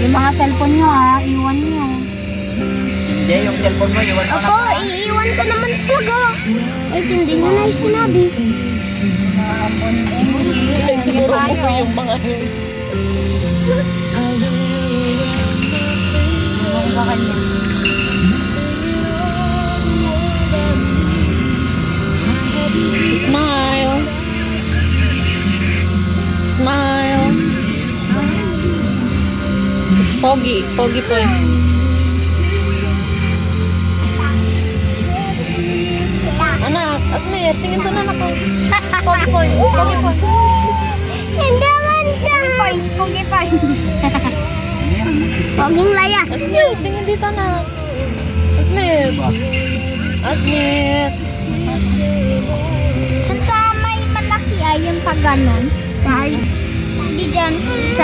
Yung mga cellphone nyo iwan nyo. Hindi, yung cellphone mo, iwan mo na. Ako, iiwan ko naman talaga. Ay, hindi nyo na yung sinabi. Ay, siguro mo yung mga yun. Ewan ko kanya. Smile. Smile. Pogi. Pogi points. Anak, Asmir, tingin to na ako. Pogi points. Pogi points. Hindi man siya. Pogi points. Poging layas. Asmir, tingin dito na. Asmir. Asmir. Dun sa may malaki ay yung pag ganon. Sa hindi dyan. Sa